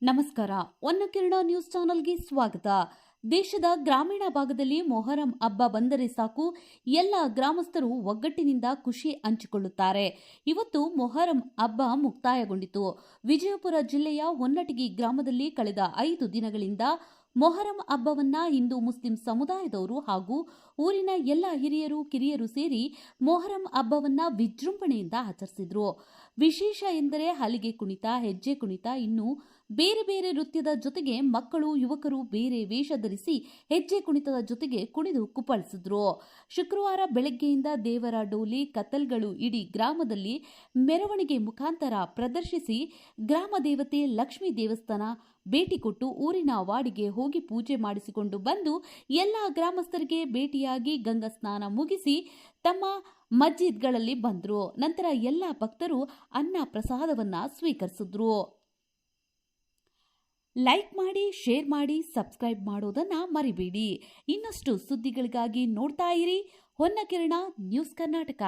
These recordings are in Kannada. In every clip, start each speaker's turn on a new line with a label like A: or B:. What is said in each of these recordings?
A: ನಮಸ್ಕಾರ. ಒನ್ನಕಿರಣ ನ್ಯೂಸ್ ಚಾನೆಲ್ಗೆ ಸ್ವಾಗತ. ದೇಶದ ಗ್ರಾಮೀಣ ಭಾಗದಲ್ಲಿ ಮೊಹರಂ ಹಬ್ಬ ಬಂದರೆ ಸಾಕು, ಎಲ್ಲ ಗ್ರಾಮಸ್ಥರು ಒಗ್ಗಟ್ಟಿನಿಂದ ಖುಷಿ ಹಂಚಿಕೊಳ್ಳುತ್ತಾರೆ. ಇವತ್ತು ಮೊಹರಂ ಹಬ್ಬ ಮುಕ್ತಾಯಗೊಂಡಿತು. ವಿಜಯಪುರ ಜಿಲ್ಲೆಯ ಹೊನ್ನಟಗಿ ಗ್ರಾಮದಲ್ಲಿ ಕಳೆದ 5 ದಿನಗಳಿಂದ ಮೊಹರಂ ಹಬ್ಬವನ್ನ ಹಿಂದೂ ಮುಸ್ಲಿಂ ಸಮುದಾಯದವರು ಹಾಗೂ ಊರಿನ ಎಲ್ಲ ಹಿರಿಯರು ಕಿರಿಯರು ಸೇರಿ ಮೊಹರಂ ಹಬ್ಬವನ್ನ ವಿಜೃಂಭಣೆಯಿಂದ ಆಚರಿಸಿದ್ರು. ವಿಶೇಷ ಎಂದರೆ ಹಲಿಗೆ ಕುಣಿತ, ಹೆಜ್ಜೆ ಕುಣಿತ, ಇನ್ನು ಬೇರೆ ಬೇರೆ ನೃತ್ಯದ ಜೊತೆಗೆ ಮಕ್ಕಳು ಯುವಕರು ಬೇರೆ ವೇಷ ಧರಿಸಿ ಹೆಜ್ಜೆ ಕುಣಿತದ ಜೊತೆಗೆ ಕುಣಿದು ಕುಪ್ಪಳಿಸಿದ್ರು. ಶುಕ್ರವಾರ ಬೆಳಗ್ಗೆಯಿಂದ ದೇವರ ಡೋಲಿ, ಕತ್ತಲ್ಗಳು ಇಡೀ ಗ್ರಾಮದಲ್ಲಿ ಮೆರವಣಿಗೆ ಮುಖಾಂತರ ಪ್ರದರ್ಶಿಸಿ ಗ್ರಾಮ ದೇವತೆ ಲಕ್ಷ್ಮೀ ದೇವಸ್ಥಾನ ಭೇಟಿ ಕೊಟ್ಟು ಊರಿನ ವಾಡಿಗೆ ಹೋಗಿ ಪೂಜೆ ಮಾಡಿಸಿಕೊಂಡು ಬಂದು ಎಲ್ಲ ಗ್ರಾಮಸ್ಥರಿಗೆ ಭೇಟಿಯಾಗಿ ಗಂಗಾ ಸ್ನಾನ ಮುಗಿಸಿ ತಮ್ಮ ಮಸ್ಜಿದ್ಗಳಲ್ಲಿ ಬಂದ್ರು. ನಂತರ ಎಲ್ಲ ಭಕ್ತರು ಅನ್ನ ಪ್ರಸಾದವನ್ನ ಸ್ವೀಕರಿಸಿದ್ರು. ಲೈಕ್ ಮಾಡಿ, ಶೇರ್ ಮಾಡಿ, ಸಬ್ಸ್ಕ್ರೈಬ್ ಮಾಡೋದನ್ನ ಮರಿಬೇಡಿ. ಇನ್ನಷ್ಟು ಸುದ್ದಿಗಳಿಗಾಗಿ ನೋಡ್ತಾ ಇರಿ ಹೊನ್ನಕಿರಣ ನ್ಯೂಸ್ ಕರ್ನಾಟಕ.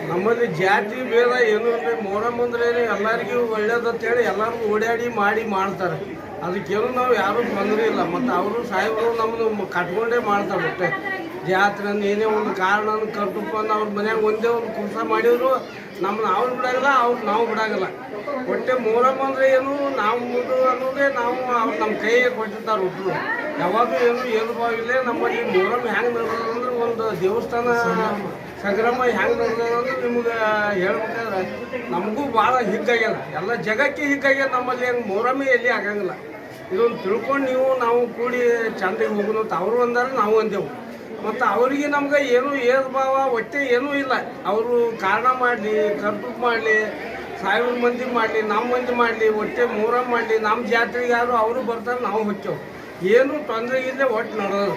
B: ನಮ್ಮಲ್ಲಿ ಜಾತಿ ಭೇದ ಏನು ಅಂದರೆ ಮೊಹರಂ ಅಂದ್ರೆ ಎಲ್ಲರಿಗೂ ಒಳ್ಳೇದಂತೇಳಿ ಎಲ್ಲರೂ ಓಡಾಡಿ ಮಾಡ್ತಾರೆ. ಅದಕ್ಕೇನು ನಾವು ಯಾರೂ ತೊಂದರೆ ಇಲ್ಲ. ಮತ್ತು ಅವರು ಸಾಹೇಬರು ನಮ್ಮನ್ನು ಕಟ್ಕೊಂಡೇ ಮಾಡ್ತಾರೆ. ಮತ್ತೆ ಜಾತ್ರೆ ಏನೇ ಒಂದು ಕಾರಣನ ಕರ್ಕೊಂಡು ಅವ್ರ ಮನ್ಯಾಗ ಒಂದೇ ಒಂದು ಕೆಲಸ ಮಾಡಿದ್ರು ನಮ್ಮನ್ನ ಅವ್ರು ಬಿಡಾಗಲ್ಲ, ಅವ್ರು ನಾವು ಬಿಡಾಗಲ್ಲ. ಒಟ್ಟೆ ಮೊಹರಂ ಅಂದರೆ ಏನು ನಾವು ಅನ್ನೋದೇ ನಾವು ಅವ್ರು ನಮ್ಮ ಕೈಗೆ ಕೊಟ್ಟಿರ್ತಾರೆ. ಒಟ್ಟರು ಯಾವಾಗೂ ಏನು ಭಾವ ಇಲ್ಲೇ ನಮ್ಮಲ್ಲಿ ಮೊಹರಂ ಹೆಂಗೆ ನಡೆದ್ರೆ ಒಂದು ದೇವಸ್ಥಾನ ಸಂಗ್ರಾಮ ಹೆಂಗೆ ನಡೆದ್ರೆ ನಿಮ್ಗೆ ಹೇಳ್ಬೇಕಾದ್ರೆ ನಮಗೂ ಭಾಳ ಹಿಗ್ಗಾಗ್ಯದ. ಎಲ್ಲ ಜಗಕ್ಕೆ ಹಿಗ್ಗಾಗ್ಯದ. ನಮ್ಮಲ್ಲಿ ಹೆಂಗೆ ಮೊಹರಮೇ ಎಲ್ಲಿ ಆಗಂಗಿಲ್ಲ. ಇದೊಂದು ತಿಳ್ಕೊಂಡು ನಾವು ಕೂಡಿ ಚಂದಿಗೆ ಹೋಗೋಣ ಅಂತ ಅವರು ಅಂದಾರೆ, ನಾವು ಅಂದೆವು. ಮತ್ತು ಅವರಿಗೆ ನಮ್ಗೆ ಏನು ಏದು ಭಾವ ಒಟ್ಟೆ ಏನೂ ಇಲ್ಲ. ಅವರು ಕಾರಣ ಮಾಡಲಿ, ಕರ್ತೂಪ್ ಮಾಡಲಿ, 1000 ಮಂದಿ ಮಾಡಲಿ, ನಮ್ಮ ಮಂದಿ ಮಾಡಲಿ, ಒಟ್ಟೆ ಮೊಹರಂ ಮಾಡಲಿ, ನಮ್ಮ ಜಾತ್ರೆಗೆ ಯಾರು ಅವರು ಬರ್ತಾರೆ, ನಾವು ಹೊಚ್ಚೇವು. ಏನು ತೊಂದರೆ ಇಲ್ಲದೆ ಒಟ್ಟು ನಡೆಯೋದು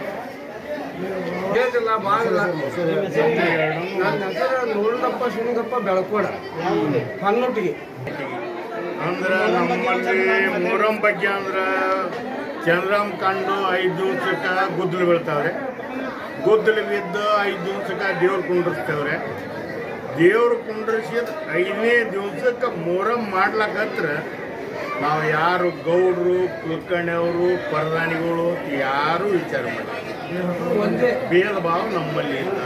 B: ಏನಿಲ್ಲ, ಭಾಳ. ನನ್ನ ಹೆಸರು ನೋಡಪ್ಪ ಶಿವನಗಪ್ಪ ಬೆಳಕೋಡ, ಹೊನ್ನೊಟ್ಟಿಗೆ.
C: ಅಂದ್ರೆ ನಮ್ಮಲ್ಲಿ ಮೊಹರಂ ಬಗ್ಗೆ ಅಂದ್ರೆ ಚಂದ್ರಮ್ ಕಂಡು 5 ದಿವಸಕ್ಕೆ ಗುದ್ದಲು ಬೀಳ್ತಾವ್ರೆ. ಗುದ್ದಲು ಬಿದ್ದು 5 ದಿವಸಕ್ಕೆ ದೇವ್ರು ಕುಂಡ್ರಿಸ್ತೇವ್ರೆ. ದೇವ್ರು ಕುಂಡ್ರಿಸಿದ 5ನೇ ದಿವಸಕ್ಕೆ ಮೊಹರಂ ಮಾಡ್ಲಕ್ಕತ್ರ ನಾವು ಯಾರು ಗೌಡ್ರು, ಕುಲಕರ್ಣಿಯವರು, ಪರದಾನಿಗಳು ಯಾರೂ ವಿಚಾರ ಮಾಡಿ ಭೇದ ಭಾವ ನಮ್ಮಲ್ಲಿ ಇಲ್ಲ.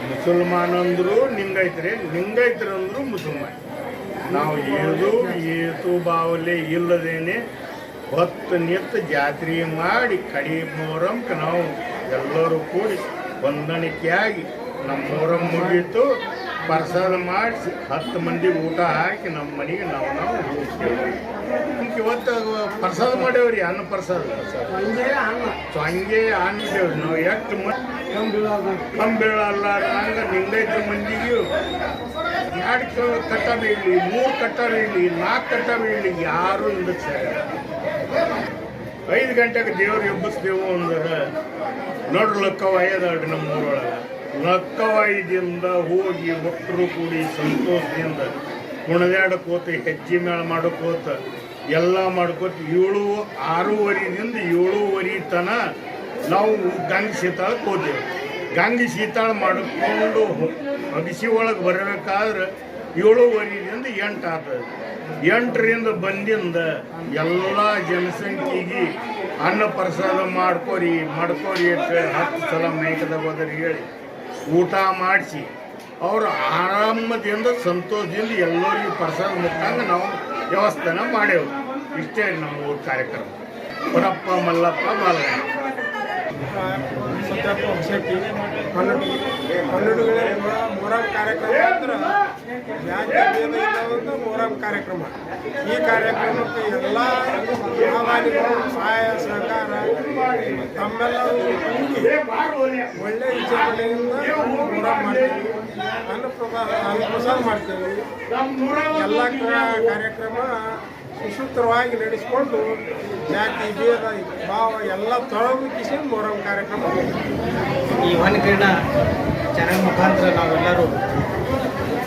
C: ಮುಸಲ್ಮಾನ್ ಅಂದರು ಲಿಂಗಾಯತರಂದ್ರು ಮುಸಲ್ಮಾನ್. ನಾವು ಏತು ಬಾವಲೆ ಇಲ್ಲದೇನೆ ಹೊತ್ತು ನಿಂತು ಜಾತ್ರೆ ಮಾಡಿ ಕಡಿ ಮೊಹರಂಕ್ಕೆ ನಾವು ಎಲ್ಲರೂ ಕೂಡಿ ಹೊಂದಾಣಿಕೆಯಾಗಿ ನಮ್ಮ ಮೊಹರಂ ಮುಗೀತು. ಪ್ರಸಾದ ಮಾಡಿಸಿ 10 ಮಂದಿಗೆ ಊಟ ಹಾಕಿ ನಮ್ಮ ಮನೆಗೆ ನಾವು ಹೋಗ್ತೇವೆ. ಇವತ್ತು ಪ್ರಸಾದ ಮಾಡೇವ್ರಿ, ಅನ್ನ ಪ್ರಸಾದ ಹಂಗೆ ಅನ್ನದೇವ್ರಿ. ನಾವು ಎಷ್ಟು ಕಂಬೀಳಲ್ಲಾರ್ದಂಗೆ ಲಿಂಗಾಯತ ಮಂದಿಗೂ 2 ಕಟ್ಟ ಬೀಳಲಿ, 3 ಕಟ್ಟ ಬೀಳಲಿ, 4 ಕಟ್ಟ ಬೀಳಲಿ, ಯಾರೂ ಹಿಂದಕ್ಕೆ ಸರಿ. 5 ಗಂಟೆಗೆ ದೇವ್ರು ಎಬ್ಬಿಸ್ತೇವು ಅಂದ್ರೆ ನೋಡ್ರಿ ಲಕ್ಕವಾಯದಾಡ್ರಿ ನಮ್ಮ ಊರೊಳಗೆ. ಲಕ್ಕವಾಯದಿಂದ ಹೋಗಿ ಒಟ್ಟರು ಕೂಡಿ ಸಂತೋಷದಿಂದ ಕುಣದಾಡಕೋತ, ಹೆಜ್ಜೆ ಮೇಳ ಮಾಡೋಕೋತ, ಎಲ್ಲ ಮಾಡ್ಕೋತ 6:30ದಿಂದ 7:30 ತನಕ ನಾವು ಗಂಗೆ ಶೀತಾಳಕ್ಕೆ ಹೋದೆವು. ಗಂಗೆ ಶೀತಾಳ ಮಾಡಿಕೊಂಡು ಅಗಸಿ ಒಳಗೆ ಬರಬೇಕಾದ್ರೆ 7:30ದಿಂದ 8 ಆಗ್ತದೆ. 8ರಿಂದ ಬಂದಿಂದ ಎಲ್ಲ ಜನಸಂಖ್ಯೆಗೆ ಅನ್ನ ಪ್ರಸಾದ ಮಾಡ್ಕೋರಿ ಅಂತ 10 ಸಲ ಮೈಕದಾಗ ಹೋದ್ರೆ ಹೇಳಿ ಊಟ ಮಾಡಿಸಿ ಅವರು ಆರಾಮದಿಂದ ಸಂತೋಷದಿಂದ ಎಲ್ಲರಿಗೂ ಪ್ರಸಾದ ಮುಟ್ಟಂಗೆ ನಾವು ವ್ಯವಸ್ಥೆನ ಮಾಡೇವು. ಇಷ್ಟೇ ನಮ್ಮ ಊರ ಕಾರ್ಯಕ್ರಮ. ಹೊರಪ್ಪ ಮಲ್ಲಪ್ಪ ಬಾಲಯ್ಯ
D: ಸತ್ಯಪ್ಪ ಹೊಸಟ್ಟಿ ಕನ್ನಡಿಗಳೇ ಮೊಹರಂ ಕಾರ್ಯಕ್ರಮ ಅಂದ್ರೆ ಒಂದು ಮೊಹರಂ ಕಾರ್ಯಕ್ರಮ. ಈ ಕಾರ್ಯಕ್ರಮಕ್ಕೆ ಎಲ್ಲ ಆಹ್ವಾನಿಗಳು ಸಹಾಯ ಸಹಕಾರ ತಮ್ಮೆಲ್ಲರೂ ಒಳ್ಳೆ ವಿಚಾರಣೆಯಿಂದ ಮೊಹರಂ ಮಾಡ್ತೀವಿ. ಅನ್ನಪ್ರಸಾದ ಮಾಡ್ತೀವಿ. ಎಲ್ಲ ಕಾರ್ಯಕ್ರಮ ಸುಸೂತ್ರವಾಗಿ ನಡೆಸಿಕೊಂಡು ಜಾತಿ ಭೇದ ಭಾವ ಎಲ್ಲ ತೊಳಗಿಸಿ ಮೊಹರಂ ಕಾರ್ಯಕ್ರಮ.
E: ಈ ವನಕಿರಣ ಚಾನೆಲ್ ಮುಖಾಂತರ ನಾವೆಲ್ಲರೂ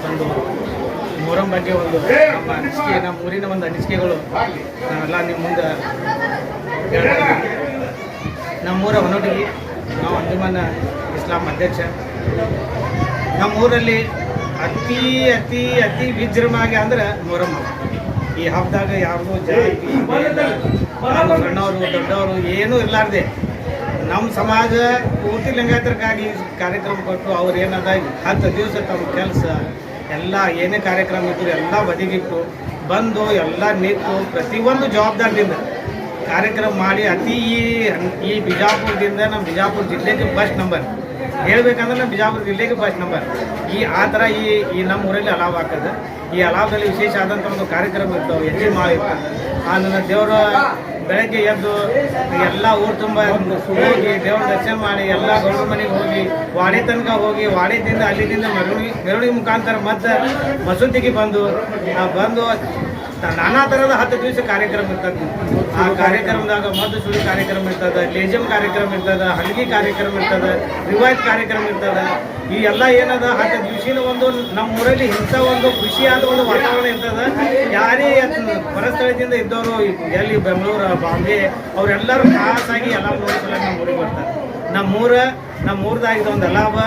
E: ಒಂದು ಮೊಹರಂ ಬಗ್ಗೆ ಒಂದು ನಮ್ಮ ಅನಿಸಿಕೆ, ನಮ್ಮ ಊರಿನ ಒಂದು ಅನಿಸಿಕೆಗಳು ನಾವೆಲ್ಲ ನಿಮ್ಮ ಮುಂದೆ ಹೇಳ್ತಾ ಇದ್ದೀವಿ. ನಮ್ಮೂರ ಹೊನ್ನೊಟ್ಟಿಗೆ ನಾವು ಅಂಜುಮನ್ ಇಸ್ಲಾಂ ಅಧ್ಯಕ್ಷ ನಮ್ಮ ಊರಲ್ಲಿ ಅತಿ ಅತಿ ಅತಿ ವಿಜೃಂಭಣೆಯಾಗಿ ಅಂದ್ರೆ ಮೊಹರಂ ಹಬ್ಬ. ಈ ಹಬ್ಬದಾಗ ಯಾರಿಗೂ ಜಾತಿ ಸಣ್ಣವರು ದೊಡ್ಡವರು ಏನೂ ಇರಲಾರ್ದೆ ನಮ್ಮ ಸಮಾಜ ಪೂರ್ತಿ ಲಿಂಗಾಯತರಿಗಾಗಿ ಕಾರ್ಯಕ್ರಮ ಕೊಟ್ಟು ಅವ್ರು ಏನದ 10 ದಿವಸ ತಮ್ಮ ಕೆಲಸ ಎಲ್ಲ ಏನೇ ಕಾರ್ಯಕ್ರಮ ಇದ್ರು ಎಲ್ಲ ಬದಿಗಿಟ್ಟು ಬಂದು ಎಲ್ಲ ನಿಂತು ಪ್ರತಿಯೊಂದು ಜವಾಬ್ದಾರಿಯಿಂದ ಕಾರ್ಯಕ್ರಮ ಮಾಡಿ ಈ ಬಿಜಾಪುರದಿಂದ ನಮ್ಮ ಬಿಜಾಪುರ ಜಿಲ್ಲೆಗೆ ಫಸ್ಟ್ ನಂಬರ್ ಹೇಳ್ಬೇಕಂದ್ರೆ ನಮ್ಮ ಬಿಜಾಪುರ ಜಿಲ್ಲೆಗೆ ಫಸ್ಟ್ ನಂಬರ್ ಆ ಥರ ಈ ನಮ್ಮ ಊರಲ್ಲಿ ಅಲಾವ್ ಆಗ್ತದೆ. ಈ ಅಲಾವ್ದಲ್ಲಿ ವಿಶೇಷ ಆದಂಥ ಒಂದು ಕಾರ್ಯಕ್ರಮ ಇರ್ತವೆ, ಹೆಜ್ಜೆ ಮಾಡಿರ್ತಾರೆ. ನನ್ನ ದೇವರ ಬೆಳಗ್ಗೆ ಎದ್ದು ಎಲ್ಲ ಊರು ತುಂಬ ಹೋಗಿ ದೇವ್ರ ದರ್ಶನ ಮಾಡಿ ಎಲ್ಲ ಗೌಡ್ರ ಮನೆಗೆ ಹೋಗಿ ವಾಡಿ ತನಕ ಹೋಗಿ ವಾಡಿದಿಂದ ಅಲ್ಲಿಂದ ಮೆರವಣಿಗೆ ಮುಖಾಂತರ ಮತ್ತೆ ಮಸೂತಿಗೆ ಬಂದು ನಾನಾ ಥರದ 10 ದಿವಸ ಕಾರ್ಯಕ್ರಮ ಇರ್ತದೆ. ಆ ಕಾರ್ಯಕ್ರಮದಾಗ ಮದ್ದು ಸುಳಿ ಕಾರ್ಯಕ್ರಮ ಇರ್ತದೆ, ಲೇಜಮ್ ಕಾರ್ಯಕ್ರಮ ಇರ್ತದೆ, ಹಲಗಿ ಕಾರ್ಯಕ್ರಮ ಇರ್ತದೆ, ರಿವಾಯತ್ ಕಾರ್ಯಕ್ರಮ ಇರ್ತದೆ. ಈ ಎಲ್ಲ ಏನದ 10 ದಿವಸಿನ ಒಂದು ನಮ್ಮ ಊರಲ್ಲಿ ಇಂಥ ಒಂದು ಖುಷಿಯಾದ ಒಂದು ವಾತಾವರಣ ಇರ್ತದೆ. ಯಾರೇ ಹೊರಸ್ಥಳದಿಂದ ಇದ್ದವರು ಎಲ್ಲಿ ಬೆಂಗಳೂರು ಬಾಂಬೆ ಅವರೆಲ್ಲರೂ ಖಾಸಾಗಿ ಎಲ್ಲ ನೋಡಿಸಲ ನಮ್ಮ ಊರಿಗೆ ಬರ್ತಾರೆ. ನಮ್ಮೂರದಾಗಿದ್ದ ಒಂದು ಅಲಾಭ,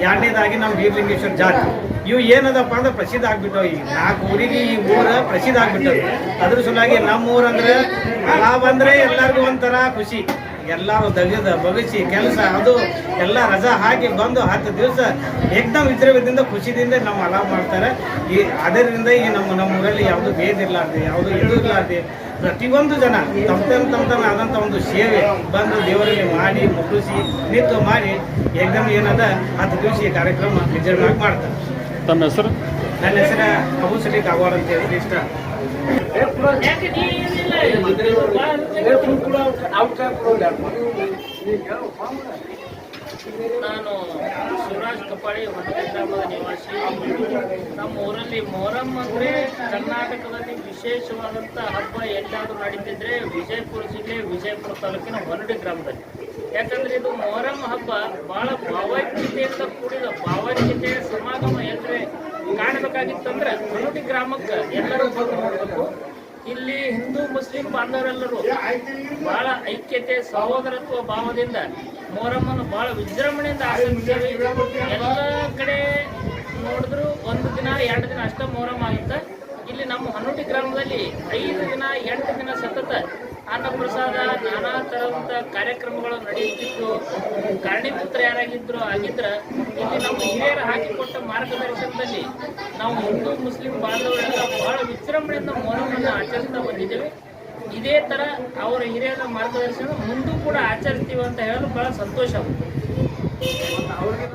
E: ಎರಡನೇದಾಗಿ ನಮ್ಮ ವೀರಲಿಂಗೇಶ್ವರ ಜಾತಿ ಇವು ಏನದಪ್ಪ ಅಂದ್ರೆ ಪ್ರಸಿದ್ಧ ಆಗ್ಬಿಟ್ಟವು. ಈ 4 ಊರಿಗೆ ಈ ಊರು ಪ್ರಸಿದ್ಧ ಆಗ್ಬಿಟ್ಟವು. ಅದ್ರ ಸಲುವಾಗಿ ನಮ್ಮ ಊರಂದ್ರೆ ಅಲಾಭ ಅಂದರೆ ಎಲ್ಲರಿಗೂ ಒಂಥರ ಖುಷಿ. ಎಲ್ಲರೂ ಬಗಸಿ ಕೆಲಸ ಅದು ಎಲ್ಲ ರಜಾ ಹಾಕಿ ಬಂದು 10 ದಿವಸ ಏಕದಮ್ ವಿಜೃಂಭಣೆಯಿಂದ ಖುಷಿದಿಂದ ನಮ್ಮ ಅಲಾಭ ಮಾಡ್ತಾರೆ. ಅದರಿಂದ ಈ ನಮ್ಮ ಊರಲ್ಲಿ ಯಾವುದು ಭೇದ ಇರಲಾರ್ದೆ, ಯಾವುದು ಇದು ಇರಲಾರ್ದೆ ಪ್ರತಿಯೊಂದು ಜನ ತಮ್ಮ ಆದಂಥ ಒಂದು ಸೇವೆ ಬಂದು ದೇವರಲ್ಲಿ ಮಾಡಿ ಮುಗಿಸಿ ನಿಂತು ಮಾಡಿ ಏಕದಮ್ ಏನದ 10 ದಿವಸ ಈ ಕಾರ್ಯಕ್ರಮ ವಿಜೃಂಭಣೆ ಮಾಡ್ತಾರೆ.
F: ತಮ್ಮ ಹೆಸರು?
E: ನನ್ನ ಹೆಸರು ಅಬು ಸಲೀಕ್ ಅಗವಾಡ್ ಅಂತ ಹೇಳಿ ಇಷ್ಟ.
G: ನಾನು ಶಿವರಾಜ್ ಕಪಾಳಿ ಹೊನ್ನಕೆ ಗ್ರಾಮದ ನಿವಾಸಿ. ನಮ್ಮ ಊರಲ್ಲಿ ಮೊಹರಂ ಅಂದರೆ ಕರ್ನಾಟಕದಲ್ಲಿ ವಿಶೇಷವಾದಂಥ ಹಬ್ಬ ಎಲ್ಲಾದರೂ ನಡೀತಿದ್ರೆ ವಿಜಯಪುರ ಜಿಲ್ಲೆ ವಿಜಯಪುರ ತಾಲೂಕಿನ ಹೊನ್ನಡಿ ಗ್ರಾಮದಲ್ಲಿ. ಯಾಕಂದರೆ ಇದು ಮೊಹರಂ ಹಬ್ಬ ಭಾಳ ಭಾವೈಕ್ಯತೆಯಿಂದ ಕೂಡಿದ ಭಾವೈಕ್ಯತೆಯ ಸಮಾಗಮ ಎಲ್ಲರೇ ಕಾಣಬೇಕಾಗಿತ್ತಂದ್ರೆ ಹೊನ್ನಡಿ ಗ್ರಾಮಕ್ಕೆ ಎಲ್ಲರೂ ಬಂದು ನೋಡಬೇಕು. ಇಲ್ಲಿ ಹಿಂದೂ ಮುಸ್ಲಿಂ ಬಾಂಧವರೆಲ್ಲರೂ ಬಹಳ ಐಕ್ಯತೆ ಸಹೋದರತ್ವ ಭಾವದಿಂದ ಮೊಹರಮ್ಮನ್ನು ಬಹಳ ವಿಜೃಂಭಣೆಯಿಂದ ಆಚರಿಸ್ತೇವೆ. ಎಲ್ಲ ಕಡೆ ನೋಡಿದ್ರು 1 ದಿನ 2 ದಿನ ಅಷ್ಟೇ ಮೊಹರಂ ಆಗುತ್ತೆ. ಇಲ್ಲಿ ನಮ್ಮ ಹೊನ್ನಡಿ ಗ್ರಾಮದಲ್ಲಿ 5 ದಿನ 8 ದಿನ ಸತತ ಅನ್ನಪ್ರಸಾದ ನಾನಾ ಥರದ ಕಾರ್ಯಕ್ರಮಗಳು ನಡೆಯುತ್ತಿದ್ದು ಕಾರಣೀಪುತ್ರ ಯಾರಾಗಿದ್ರು ಆಗಿದ್ರೆ ಇಲ್ಲಿ ನಮ್ಮ ಹಿರಿಯರು ಹಾಕಿಕೊಟ್ಟ ಮಾರ್ಗದರ್ಶನದಲ್ಲಿ ನಾವು ಹಿಂದೂ ಮುಸ್ಲಿಂ ಬಾಂಧವರೆಲ್ಲ ಬಹಳ ವಿಜೃಂಭಣೆಯಿಂದ ಮೊಹರಮನ್ನು ಆಚರಿಸ್ತಾ ಬಂದಿದ್ದೇವೆ. ಇದೇ ಥರ ಅವರ ಹಿರಿಯರ ಮಾರ್ಗದರ್ಶನ ಮುಂದೂ ಕೂಡ ಆಚರಿಸ್ತೀವಿ ಅಂತ ಹೇಳಲು ಬಹಳ ಸಂತೋಷ ಆಗುತ್ತೆ.